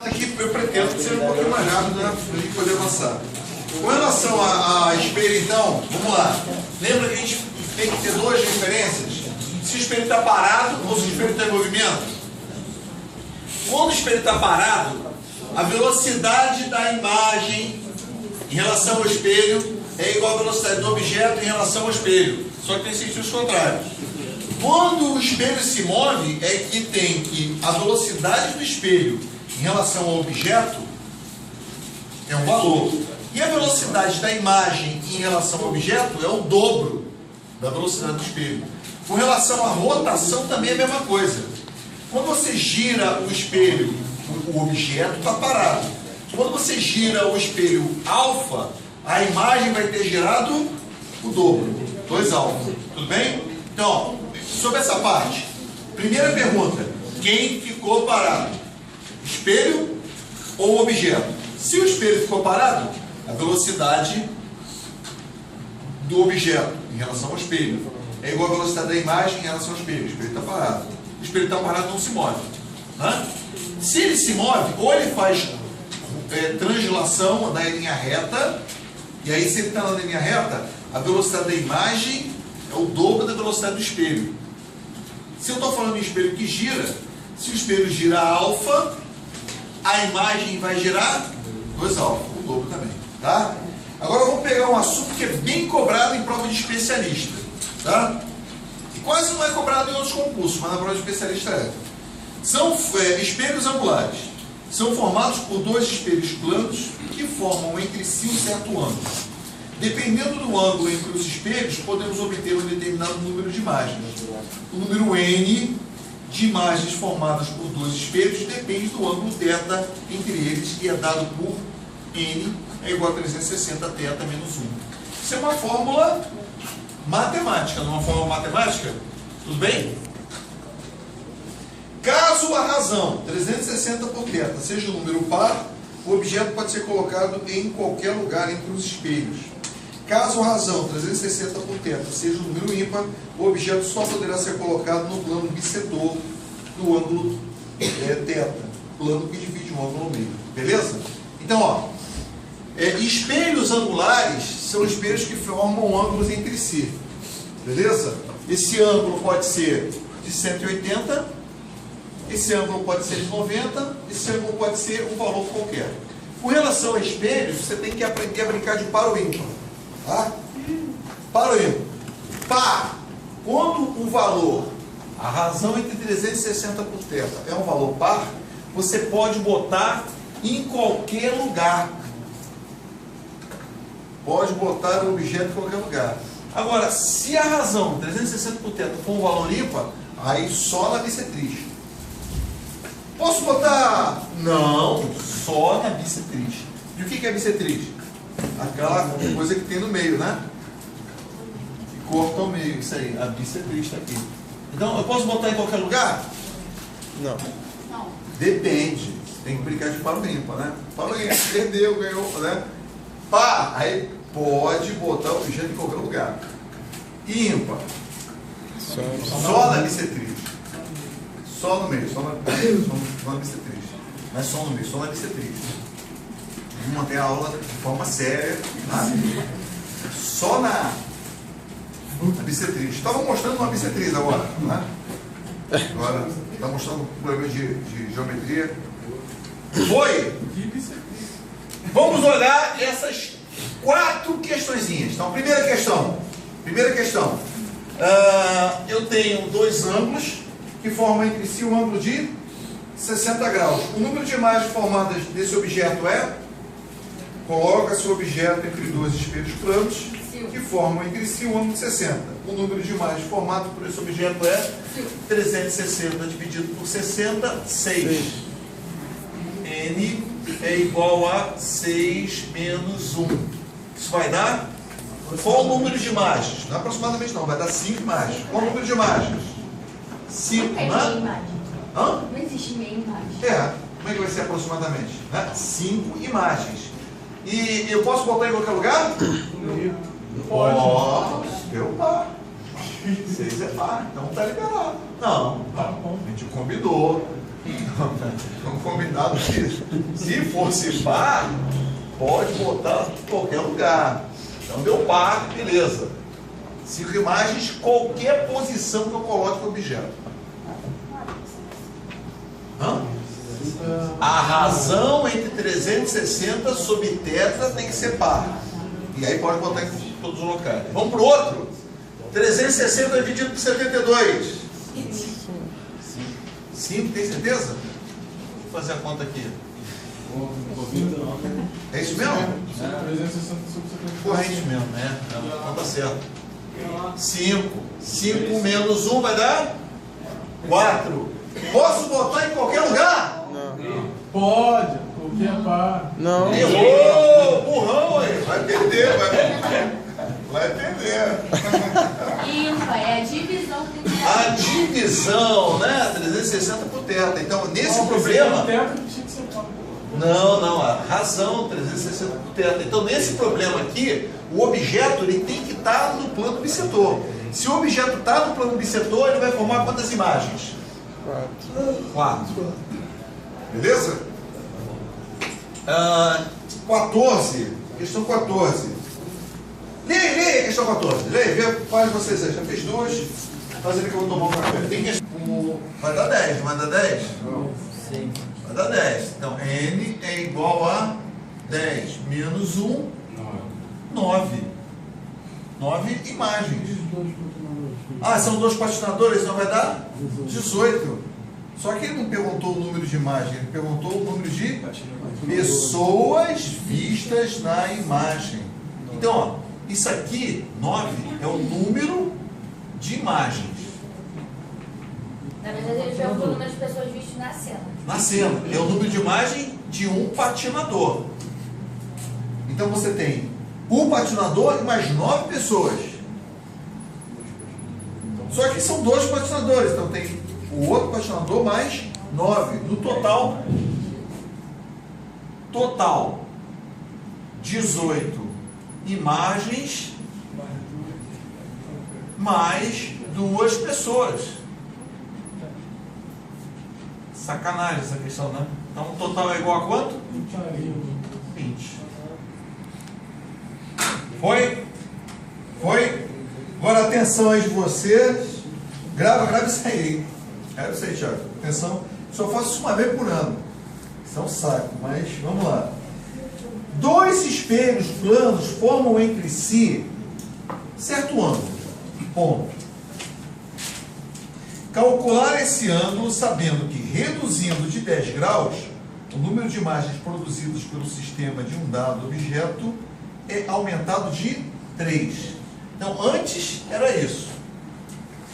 Aqui eu pretendo ser um pouquinho mais rápido, né, para a gente poder avançar. Com relação a espelho, então, vamos lá. Lembra que a gente tem que ter duas referências? Se o espelho está parado ou se o espelho está em movimento. Quando o espelho está parado, a velocidade da imagem em relação ao espelho é igual à velocidade do objeto em relação ao espelho, só que tem sentidos contrários. Quando o espelho se move, é que tem que a velocidade do espelho em relação ao objeto é um valor. E a velocidade da imagem em relação ao objeto é o dobro da velocidade do espelho. Com relação à rotação também é a mesma coisa. Quando você gira o espelho, o objeto está parado. Quando você gira o espelho alfa, a imagem vai ter girado o dobro, 2 alfa. Tudo bem? Então, sobre essa parte, primeira pergunta: quem ficou parado? Espelho ou objeto? Se o espelho ficou parado, a velocidade do objeto em relação ao espelho é igual à velocidade da imagem em relação ao espelho. O espelho está parado. O espelho está parado, não se move. Né? Se ele se move, ou ele faz translação na linha reta, e aí se ele está na linha reta, a velocidade da imagem é o dobro da velocidade do espelho. Se eu estou falando em espelho que gira, se o espelho gira alfa, a imagem vai girar 2 alfa, o dobro também, tá? Agora vamos pegar um assunto que é bem cobrado em prova de especialista, tá? E quase não é cobrado em outros concursos, mas na prova de especialista é. São espelhos angulares. São formados por 2 espelhos planos que formam entre si um certo ângulo. Dependendo do ângulo entre os espelhos, podemos obter um determinado número de imagens. O número N de imagens formadas por 2 espelhos depende do ângulo θ entre eles e é dado por N é igual a 360 θ menos 1. Isso é uma fórmula matemática, não é uma fórmula matemática? Tudo bem? Caso a razão 360 por θ seja um número par, o objeto pode ser colocado em qualquer lugar entre os espelhos. Caso a razão 360 por θ seja um número ímpar, o objeto só poderá ser colocado no plano bissetor do ângulo θ, plano que divide um ângulo ao meio. Beleza? Então, ó, espelhos angulares são espelhos que formam ângulos entre si. Beleza? Esse ângulo pode ser de 180, esse ângulo pode ser de 90, esse ângulo pode ser um valor qualquer. Com relação a espelhos, você tem que aprender a brincar de par ou ímpar. Tá? Par ou ímpar? Par. Quando um valor, a razão entre 360 por θ é um valor par, você pode botar em qualquer lugar. Pode botar o objeto em qualquer lugar. Agora, se a razão 360 por θ for um valor ímpar, aí só na bissetriz. Posso botar? Não, só na bissetriz. E o que é bissetriz? Aquela coisa que tem no meio, né? Que corta ao meio, isso aí. A bissetriz está aqui. Então, eu posso botar em qualquer lugar? Não. Não. Depende. Tem que brincar de par ou ímpar, né? Par ou ímpar, perdeu, ganhou, né? Par, aí pode botar o objeto em qualquer lugar. Ímpar. Só na bissetriz. Só no meio, só na bissetriz. Não é só no meio, só na bissetriz. Vamos manter a aula de forma séria. Tá? Só na bissetriz. Estava mostrando uma bissetriz agora. Né? Agora está mostrando um problema de geometria. Foi! Vamos olhar essas 4 questõezinhas. Então, primeira questão. Eu tenho 2 ângulos que formam entre si um ângulo de 60 graus. O número de imagens formadas desse objeto é? Coloca-se o objeto entre 2 espelhos planos que formam entre si um ângulo de 60. O número de imagens formadas por esse objeto é 360 dividido por 60, 6. N é igual a 6 menos 1. Isso vai dar? Qual o número de imagens? Não é aproximadamente não, vai dar 5 imagens. Qual o número de imagens? 5, né? Hã? Não existe meia imagem. Como é que vai ser aproximadamente? 5 imagens. E eu posso botar em qualquer lugar? Pode. Eu par. 6 é par, então tá liberado. Não, a gente combinou. Vamos combinar que se fosse par, pode botar em qualquer lugar. Então deu par, beleza. 5 imagens, qualquer posição que eu coloque no objeto. Hã? A razão entre 360 sobre θ tem que ser par. E aí pode botar em todos os locais. Vamos para o outro. 360 dividido por 72. 5, tem certeza? Deixa eu fazer a conta aqui. É isso mesmo? 360 sobre 72. Corrente mesmo, né? Não tá certo. 5. 5 menos 1 vai dar 4. Posso botar em qualquer lugar? Não. Pode, porque é par. Não. Errou! Burrão aí! Vai perder, vai perder. Ímpar, é a divisão que tem. A divisão, né? 360 por θ. Então, nesse problema. Não, a razão 360 por θ. Então, nesse problema aqui, o objeto ele tem que estar no plano bissetor. Se o objeto está no plano bissetor, ele vai formar quantas imagens? 4. Beleza? 14. Questão 14. Leia a questão 14. Leia, faz vocês aí. Já fez 2. Fazendo que eu vou tomar um café. Tem questão. Vai dar 10, não vai dar 10? Sim. Vai dar 10. Então, n é igual a 10 menos 1, 9. 9 imagens. Ah, são 2 patinadores, então vai dar 18. Só que ele não perguntou o número de imagem, ele perguntou o número de pessoas vistas na imagem. Então, ó, isso aqui, 9, é o número de imagens. Na verdade, ele já falou das pessoas vistas na cena. Na cena, é o número de imagem de um patinador. Então você tem um patinador e mais 9 pessoas. Só que são 2 patinadores, então tem o outro patinador mais 9. No total, 18 imagens mais 2 pessoas. Sacanagem essa questão, né? Então o total é igual a quanto? 20. Foi? Agora atenção aí de vocês. Grava isso aí, hein? Grava isso aí, Thiago. Atenção. Só faço isso uma vez por ano. Isso é um saco, mas vamos lá. 2 espelhos planos formam entre si certo ângulo. Ponto. Calcular esse ângulo sabendo que, reduzindo de 10 graus, o número de imagens produzidas pelo sistema de um dado objeto é aumentado de 3. Então, antes era isso.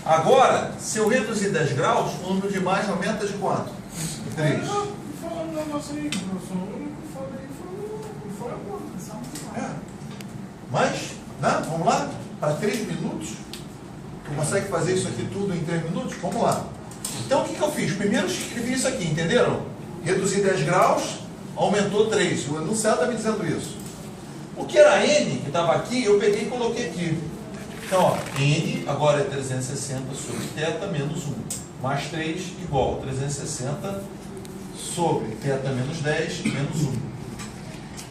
Agora, se eu reduzir 10 graus, o número de imagens aumenta de quanto? 3. Mas, né? Vamos lá? Para 3 minutos? Tu consegue fazer isso aqui tudo em 3 minutos? Vamos lá. Então, o que eu fiz? Primeiro escrevi isso aqui, entenderam? Reduzir 10 graus, aumentou 3. O enunciado está me dizendo isso. O que era N, que estava aqui, eu peguei e coloquei aqui. Então, ó, N agora é 360 sobre θ menos 1. Mais 3 igual 360 sobre θ menos 10 menos 1.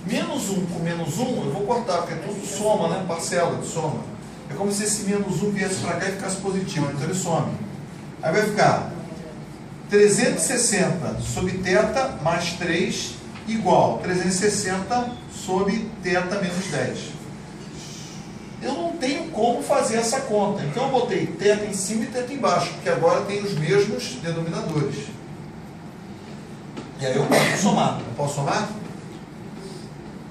Menos 1 com menos 1, eu vou cortar, porque é tudo soma, né? Parcela de soma. É como se esse menos 1 viesse para cá e ficasse positivo, então ele some. Aí vai ficar 360 sobre θ mais 3 igual 360 sobre θ menos 10. Eu não tenho como fazer essa conta, então eu botei θ em cima e θ embaixo, porque agora tem os mesmos denominadores. E aí eu posso somar. Eu posso somar?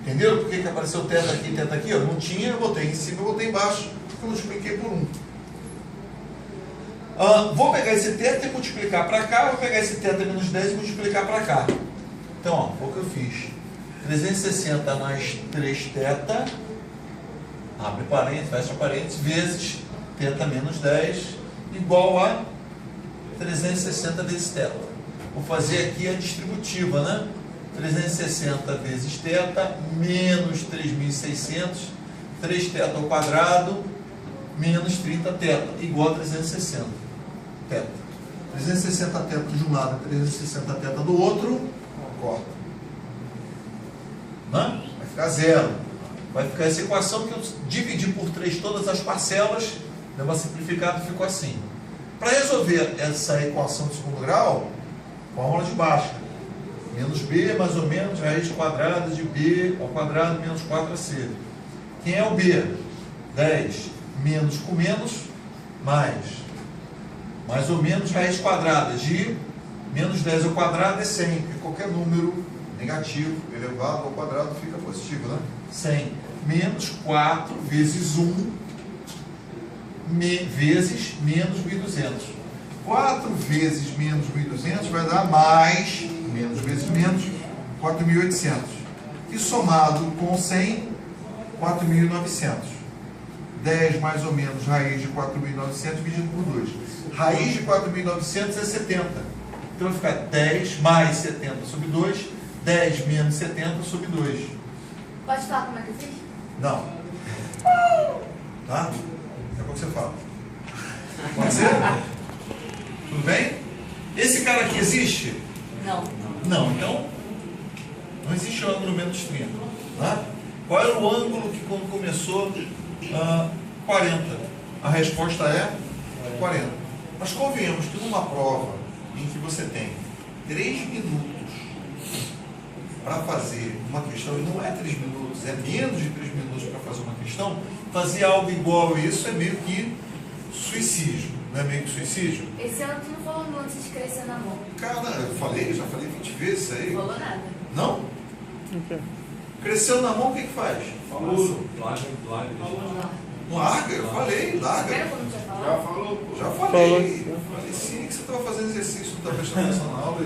Entendeu? Por que apareceu θ aqui e θ aqui? Eu não tinha, eu botei em cima e botei embaixo, porque eu multipliquei por 1. Vou pegar esse θ e multiplicar para cá, vou pegar esse θ menos 10 e multiplicar para cá. Então, ó, foi o que eu fiz. 360 mais 3θ, abre parênteses, fecha parênteses, vezes θ menos 10, igual a 360 vezes θ. Vou fazer aqui a distributiva, né? 360 vezes θ, menos 3.600, 3θ ao quadrado, menos 30θ, igual a 360. θ. 360 teta de um lado, 360 teta do outro, corta. Né? Vai ficar zero. Vai ficar essa equação que eu dividi por 3 todas as parcelas, deu uma simplificada e ficou assim. Para resolver essa equação de segundo grau, fórmula de Bhaskara. Menos b mais ou menos raiz quadrada de b ao quadrado menos 4ac. Quem é o b? 10 menos com menos mais ou menos raiz quadrada de menos 10 ao quadrado é 100, porque qualquer número negativo elevado ao quadrado fica positivo, né? 100 menos 4 vezes 1 vezes menos 1.200. 4 vezes menos 1.200 vai dar mais, menos vezes menos, 4.800. E somado com 100, 4.900. 10 mais ou menos raiz de 4.900 dividido por 2. Raiz de 4.900 é 70. Então vai ficar 10 mais 70 sobre 2, 10 menos 70 sobre 2. Pode falar como é que eu fiz? Não. Tá? Daqui a pouco você fala. Pode ser? Tudo bem? Esse cara aqui existe? Não. Não, então não existe o ângulo menos 30. Tá? Qual era o ângulo que quando começou? 40. A resposta é 40. Mas convenhamos que numa prova em que você tem 3 minutos para fazer uma questão, e não é 3 minutos, é menos de 3 minutos para fazer uma questão, fazer algo igual a isso é meio que suicídio. Não é meio que suicídio? Esse ano tu não falou não antes de crescer na mão. Cara, eu falei, já falei 20 vezes isso aí. Não falou nada. Não? Cresceu na mão, o que que faz? Falou. Larga, eu falei, larga. Primeiro quando já falou? Já falou, pô. Já falei. Falei sim que você estava fazendo exercício, não estava prestando atenção na aula.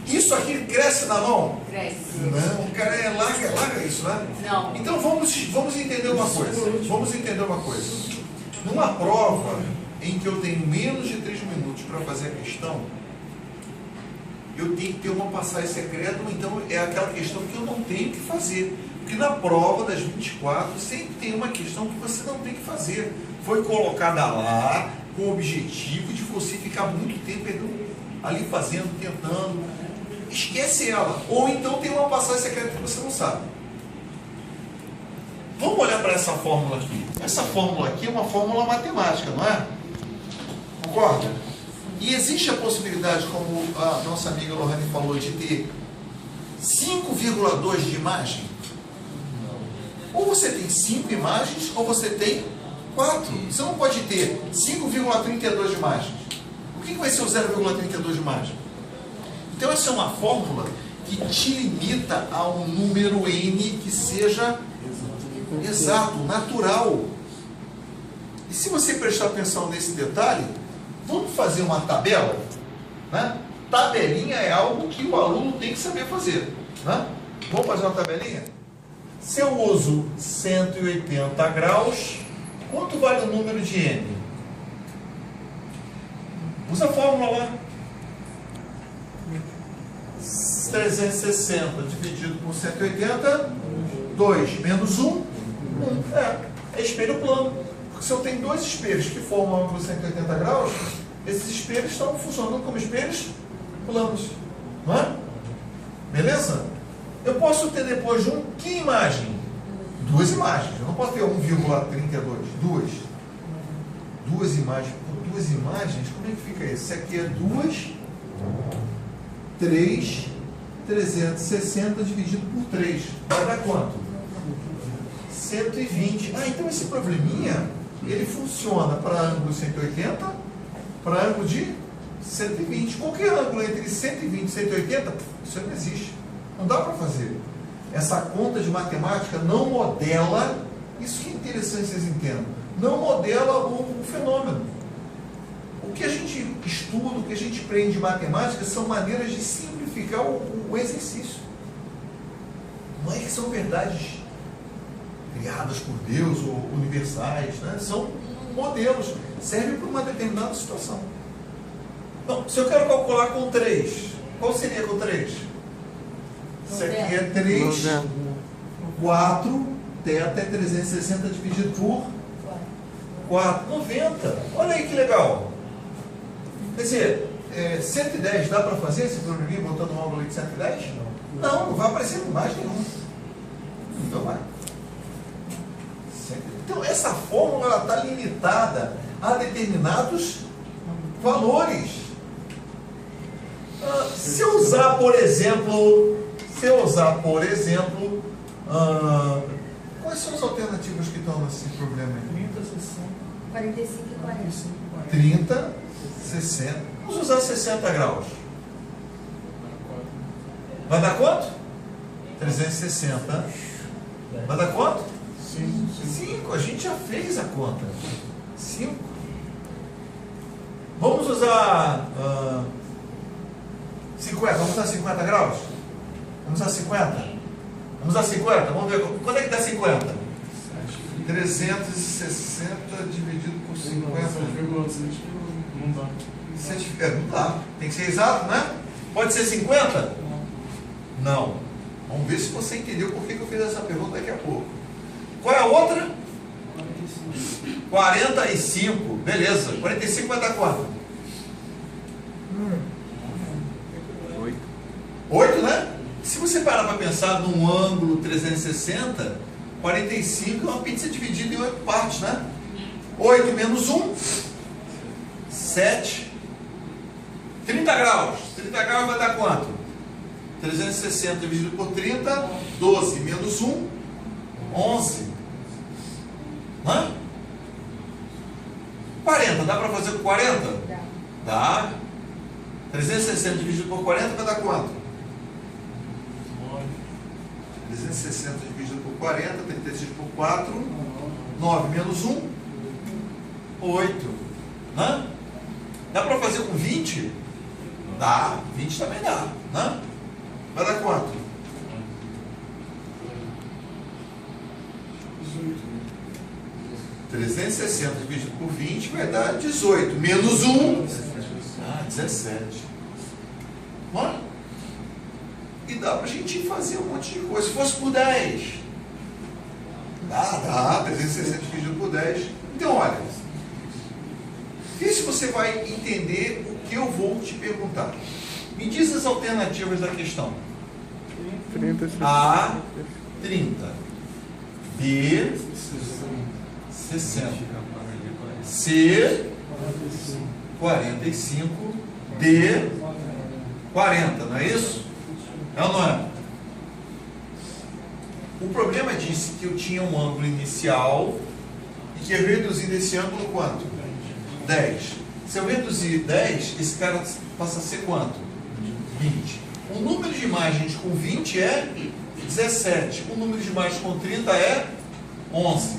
Isso aqui cresce na mão? Cresce. Não, cara, larga isso, né? Não. Então vamos entender uma coisa. Vamos entender uma coisa. Numa prova em que eu tenho menos de 3 minutos para fazer a questão, eu tenho que ter uma passagem secreta, ou então é aquela questão que eu não tenho que fazer. Porque na prova das 24 sempre tem uma questão que você não tem que fazer. Foi colocada lá com o objetivo de você ficar muito tempo ali fazendo, tentando. Esquece ela. Ou então tem uma passagem secreta que você não sabe. Vamos olhar para essa fórmula aqui. Essa fórmula aqui é uma fórmula matemática, não é? Concorda? E existe a possibilidade, como a nossa amiga Lohane falou, de ter 5,2 de imagem? Ou você tem 5 imagens, ou você tem 4. Você não pode ter 5,32 de imagens. O que vai ser o 0,32 de imagem? Então essa é uma fórmula que te limita a um número n que seja exato, natural. E se você prestar atenção nesse detalhe, vamos fazer uma tabela, né? Tabelinha é algo que o aluno tem que saber fazer, né? Vamos fazer uma tabelinha? Se eu uso 180 graus, quanto vale o número de n? Usa a fórmula lá. 360 dividido por 180, 2 menos 1, 1. É espelho plano. Porque se eu tenho dois espelhos que formam um ângulo 180 graus, esses espelhos estão funcionando como espelhos planos. Não é? Beleza? Eu posso ter depois de um, que imagem? 2 imagens. Eu não posso ter 1,32. Duas imagens. Por 2 imagens, como é que fica isso? Isso aqui é 2, 3, 360 dividido por 3. Vai dar quanto? 120. Ah, então esse probleminha, ele funciona para ângulo 180, para ângulo de 120. Qualquer ângulo entre 120 e 180, isso não existe. Não dá para fazer. Essa conta de matemática não modela, isso que é interessante vocês entendam, não modela o fenômeno. O que a gente estuda, o que a gente aprende de matemática são maneiras de simplificar o exercício. Não é que são verdades criadas por Deus ou universais, né? São modelos, servem para uma determinada situação. Então, se eu quero calcular com 3, qual seria com 3? Isso aqui é 3, 4, θ é 360 dividido por 4, 90. Olha aí que legal. Quer dizer, 110 dá para fazer esse probleminha botando um ângulo de 110? Não, não vai aparecer com mais nenhum. Então vai. Então essa fórmula está limitada a determinados valores. Se eu usar, por exemplo, quais são as alternativas que estão nesse problema aí? 30, 60, 45 e 40. 30, 60. Vamos usar 60 graus. Vai dar quanto? 360. Vai dar quanto? 5. A gente já fez a conta. 5. Vamos usar 50. Vamos usar 50 graus? Vamos usar 50? Vamos usar 50? Vamos ver. Quanto é que dá 50? 360 dividido por 50. Não dá. Não dá. Tem que ser exato, né? Pode ser 50? Não. Vamos ver se você entendeu por que eu fiz essa pergunta daqui a pouco. Qual é a outra? 45. Beleza. 45 vai dar quanto? 8, né? Se você parar para pensar num ângulo 360, 45 é uma pizza dividida em 8 partes, né? 8 menos 1, 7. 30 graus. 30 graus vai dar quanto? 360 dividido por 30, 12 menos 1, 11. Hã? 40, dá para fazer com 40? Dá. 360 dividido por 40 vai dar quanto? 360 dividido por 40, 36 por 4, 9 menos 1, 8. Hã? Dá para fazer com 20? Dá. 20 também dá. Hã? Vai dar quanto? 360 dividido por 20 vai dar 18. Menos 1. 17. Hã? E dá pra gente fazer um monte de coisa. Se fosse por 10. Dá. 360 dividido por 10. Então, olha. Vê se você vai entender o que eu vou te perguntar. Me diz as alternativas da questão. 30, A, 30. B, 60. C, 45. D, 40. Não é isso? É ou não é? O problema disse que eu tinha um ângulo inicial e que eu reduzir esse ângulo quanto? 10. Se eu reduzir 10, esse cara passa a ser quanto? 20. O número de imagens com 20 é 17. O número de imagens com 30 é 11.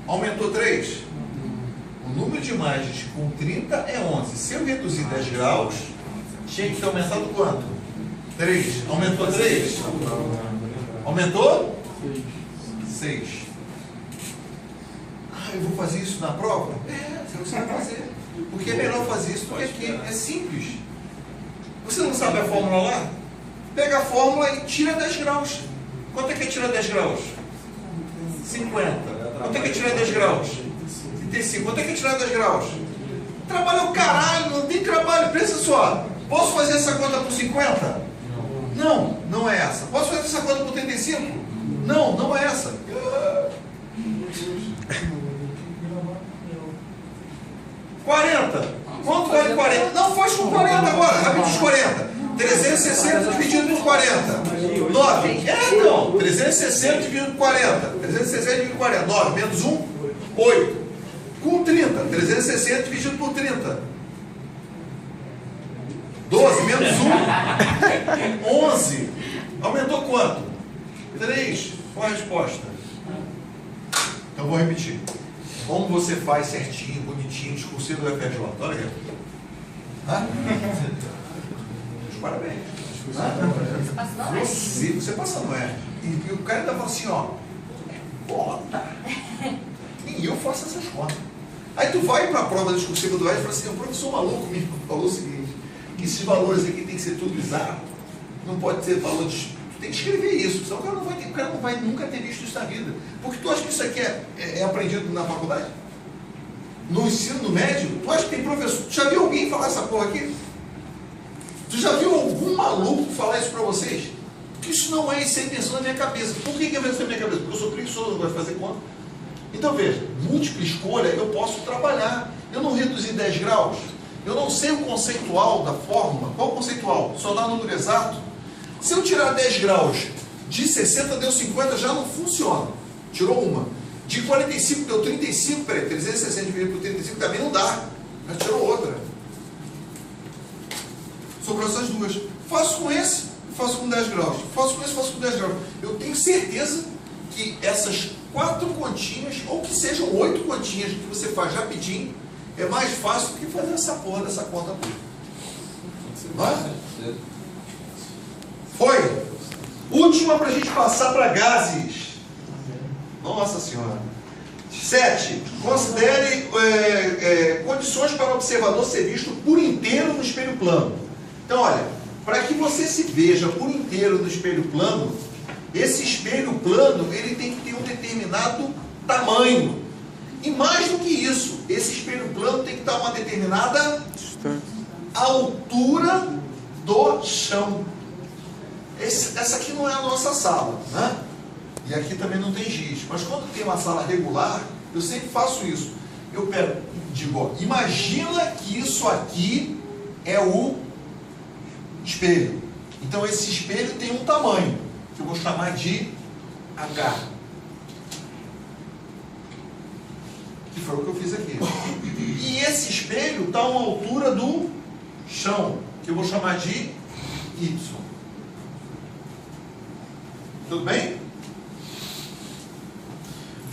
Aumentou 3? O número de imagens com 30 é 11. Se eu reduzir 10 graus, tinha que ter aumentado quanto? 3. Aumentou 3? Aumentou? 6. Eu vou fazer isso na prova? Você vai fazer. Porque é melhor fazer isso do que aqui. É simples. Você não sabe a fórmula lá? Pega a fórmula e tira 10 graus. Quanto é que é tirar 10 graus? 50. Quanto é que é tirar 10 graus? 35. Quanto é que é tirar 10 graus? Trabalho é o caralho, não tem trabalho. Pensa só. Posso fazer essa conta por 50? Não, não é essa. Posso fazer essa conta por 35? Não, não é essa. 40. Quanto vale 40? Não, faz com 40 agora. Rápido os 40. 360 dividido por 40. 9. Não. 360 dividido por 40. 360 dividido por 40. 9 menos 1, 8. Com 30. 360 dividido por 30. 12 menos 1, 11. Aumentou quanto? 3. Qual a resposta? Então vou repetir. Como você faz certinho, bonitinho, discursivo do FRJ. Olha aqui. Parabéns. Você passa, não é? E o cara ainda fala assim, ó. Bota. E eu faço essas contas. Aí tu vai para a prova discursiva do ED e fala assim, o professor maluco me falou o seguinte, que esses valores aqui tem que ser tudo bizarro. Não pode ter valor de... Tu tem que escrever isso, senão o cara não vai nunca ter visto isso na vida. Porque tu acha que isso aqui é aprendido na faculdade? no ensino médio, tu acha que tem professor? Tu já viu alguém falar essa porra aqui? Tu já viu algum maluco falar isso pra vocês? Porque isso não é isso, é invenção na minha cabeça. Por que é invenção na minha cabeça? Porque eu sou preguiçoso, não gosto de fazer conta. Então veja, múltipla escolha eu posso trabalhar. Eu não reduzi 10 graus. Eu não sei o conceitual da fórmula. Qual o conceitual? Só dá número exato. Se eu tirar 10 graus de 60 deu 50, já não funciona. Tirou uma. De 45 deu 35, peraí, 360 dividido por 35 também não dá. Já tirou outra. Sobrou essas duas. Faço com esse, faço com 10 graus. Faço com esse, faço com 10 graus. Eu tenho certeza que essas 4 continhas, ou que sejam 8 continhas que você faz rapidinho, é mais fácil do que fazer essa porra dessa conta toda. Não é? Foi. Última para a gente passar para gases. Nossa Senhora. 7. Considere condições para o observador ser visto por inteiro no espelho plano. Então, olha, para que você se veja por inteiro no espelho plano, esse espelho plano ele tem que ter um determinado tamanho. E mais do que isso, esse espelho plano tem que estar a uma determinada altura do chão. Essa aqui não é a nossa sala, né? E aqui também não tem giz. Mas quando tem uma sala regular, eu sempre faço isso. Eu digo, ó, imagina que isso aqui é o espelho. Então esse espelho tem um tamanho, que eu vou chamar de H. Que foi o que eu fiz aqui. E esse espelho está a uma altura do chão, que eu vou chamar de Y. Tudo bem?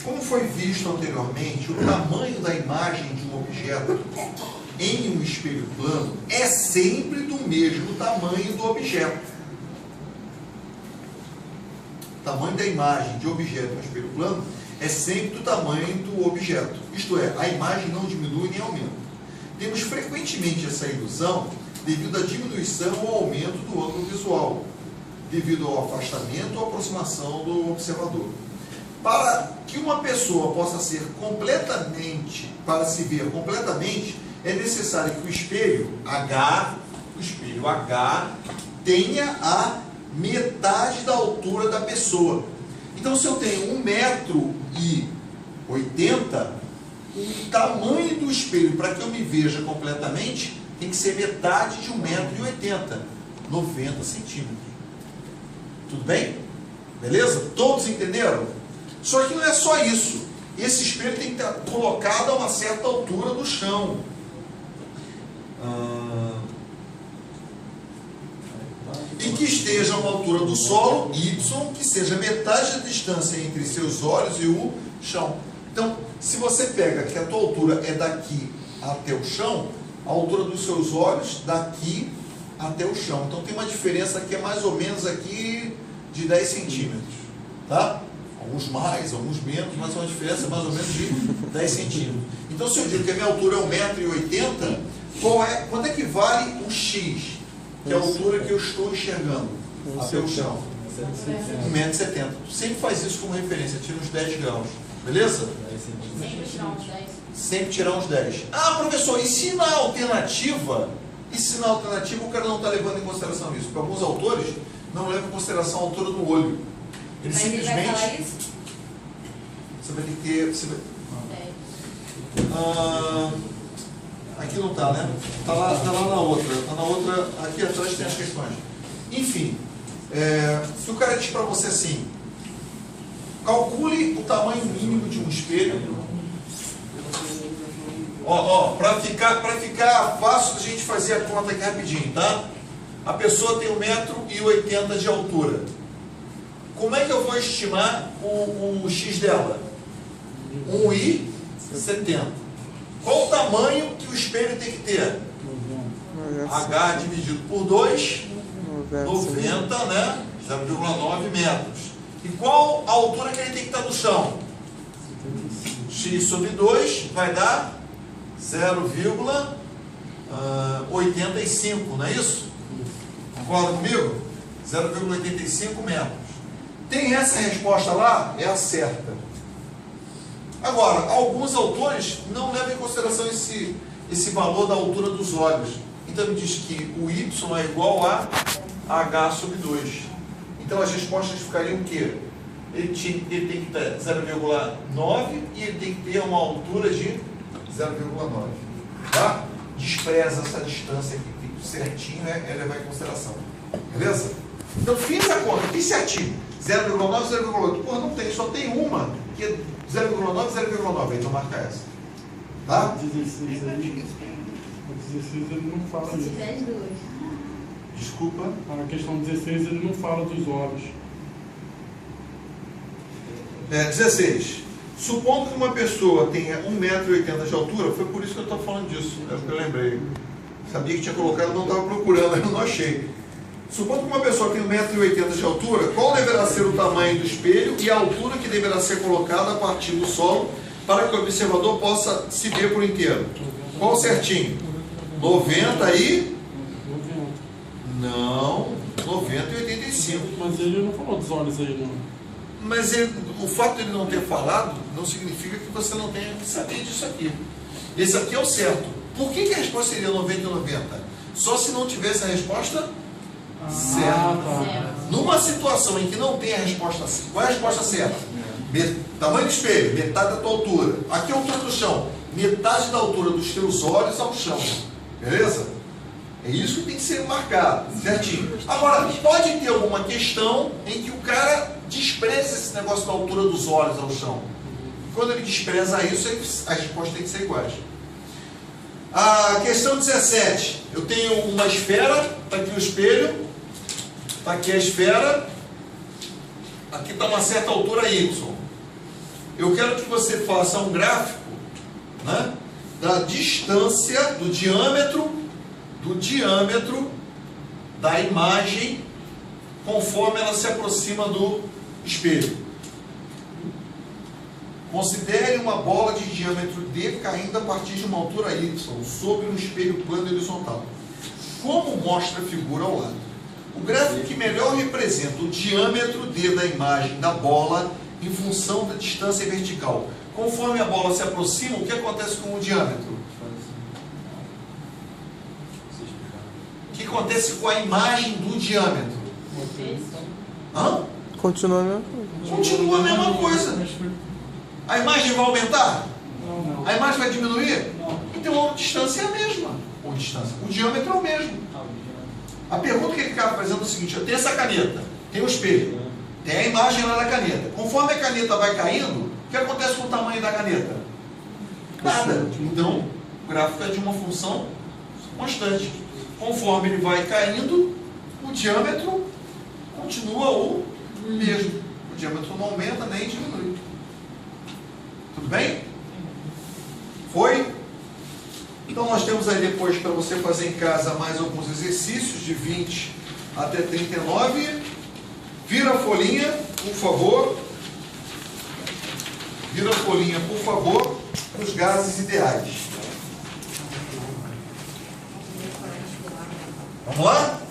Como foi visto anteriormente, o tamanho da imagem de um objeto em um espelho plano é sempre do mesmo tamanho do objeto. O tamanho da imagem de objeto no espelho plano é sempre do tamanho do objeto. Isto é, a imagem não diminui nem aumenta. Temos frequentemente essa ilusão devido à diminuição ou aumento do ângulo visual, devido ao afastamento ou aproximação do observador. Para que uma pessoa possa ser completamente, para se ver completamente, é necessário que o espelho H tenha a metade da altura da pessoa. Então, se eu tenho 1,80 m, o tamanho do espelho para que eu me veja completamente tem que ser metade de 1,80 m, 90 centímetros. Tudo bem? Beleza? Todos entenderam? Só que não é só isso. Esse espelho tem que estar colocado a uma certa altura do chão. E que esteja a uma altura do solo, Y, que seja metade da distância entre seus olhos e o chão. Então, se você pega que a tua altura é daqui até o chão, a altura dos seus olhos daqui até o chão. Então tem uma diferença que é mais ou menos aqui de 10 centímetros. Tá? Alguns mais, alguns menos, mas uma diferença mais ou menos de 10 centímetros. Então, se eu digo que a minha altura é 1,80 m, quanto é que vale o X? Que é a altura que eu estou enxergando até o chão. 1,70 m. Sempre faz isso como referência, tira uns 10 graus. Beleza? Sempre tirar uns 10. Sempre tirar uns 10. Ah, professor, e se na alternativa o cara não está levando em consideração isso? Porque alguns autores não levam em consideração a altura do olho. Ele Mas simplesmente. ele vai falar isso? Você vai ter que ter. Aqui não está, né? Está lá na outra. Está na outra. Aqui atrás tem as questões. Enfim, se o cara diz para você assim: calcule o tamanho mínimo de um espelho. Para ficar fácil a gente fazer a conta aqui rapidinho, tá? A pessoa tem 1,80 m de altura. Como é que eu vou estimar o X dela? 1,70 m. Qual o tamanho que o espelho tem que ter? H dividido por 2, 90, né? 0,9 metros. E qual a altura que ele tem que estar no chão? X sobre 2 vai dar 0,85, não é isso? Concorda comigo? 0,85 metros. Tem essa resposta lá? É a certa. Agora, alguns autores não levam em consideração esse valor da altura dos olhos. Então ele diz que o y é igual a h sobre 2. Então as respostas ficariam o quê? Ele tem que ter 0,9 e ele tem que ter uma altura de 0,9. Tá? Despreza essa distância aqui, certinho é levar em consideração. Beleza? Então fiz a conta, fiz certinho. 0,9, 0,8. Pô, não tem, só tem uma, que é 0,9, 0,9. Então marca essa. Tá? 16 aí. O 16 ele não fala Se isso. tiver as duas. Desculpa. A questão 16 ele não fala dos olhos. 16. Supondo que uma pessoa tenha 1,80 m de altura, foi por isso que eu estou falando disso, é o que eu lembrei. Sabia que tinha colocado, não estava procurando, eu não achei. Supondo que uma pessoa tenha 1,80 m de altura, qual deverá ser o tamanho do espelho e a altura que deverá ser colocada a partir do solo para que o observador possa se ver por inteiro? Qual certinho? 90 e... 90. Não, 90 e 85. Mas ele não falou dos olhos aí, não. Mas o fato de ele não ter falado não significa que você não tenha que saber disso aqui. Esse aqui é o certo. Por que a resposta seria 90 e 90? Só se não tivesse a resposta certa. Tá. Numa situação em que não tem a resposta certa, qual é a resposta certa? Tamanho do espelho, metade da tua altura. Aqui é a altura do chão, metade da altura dos teus olhos ao chão. Beleza? É isso que tem que ser marcado, certinho. Agora, pode ter alguma questão em que o cara despreza esse negócio da altura dos olhos ao chão. Quando ele despreza isso, as respostas têm que ser iguais. A questão 17. Eu tenho uma esfera, está aqui o espelho, está aqui a esfera, aqui está uma certa altura y. Eu quero que você faça um gráfico, né, da distância, do diâmetro da imagem conforme ela se aproxima do espelho. Considere uma bola de diâmetro D caindo a partir de uma altura Y sobre um espelho plano horizontal. Como mostra a figura ao lado? O gráfico que melhor representa o diâmetro D da imagem da bola em função da distância vertical. Conforme a bola se aproxima, o que acontece com o diâmetro? O que acontece com a imagem do diâmetro? Hã? Continua a mesma coisa. Continua a mesma coisa. A imagem vai aumentar? Não. A imagem vai diminuir? Não. Então a distância é a mesma. Ou distância. O diâmetro é o mesmo. A pergunta que ele acaba fazendo é o seguinte: eu tenho essa caneta, tem o espelho, tem a imagem lá da caneta. Conforme a caneta vai caindo, o que acontece com o tamanho da caneta? Nada. Então, o gráfico é de uma função constante. Conforme ele vai caindo, o diâmetro continua o mesmo. O diâmetro não aumenta nem diminui. Tudo bem? Foi? Então nós temos aí depois para você fazer em casa mais alguns exercícios de 20 até 39. Vira a folhinha, por favor. Vira a folhinha, por favor, para os gases ideais. Vamos lá?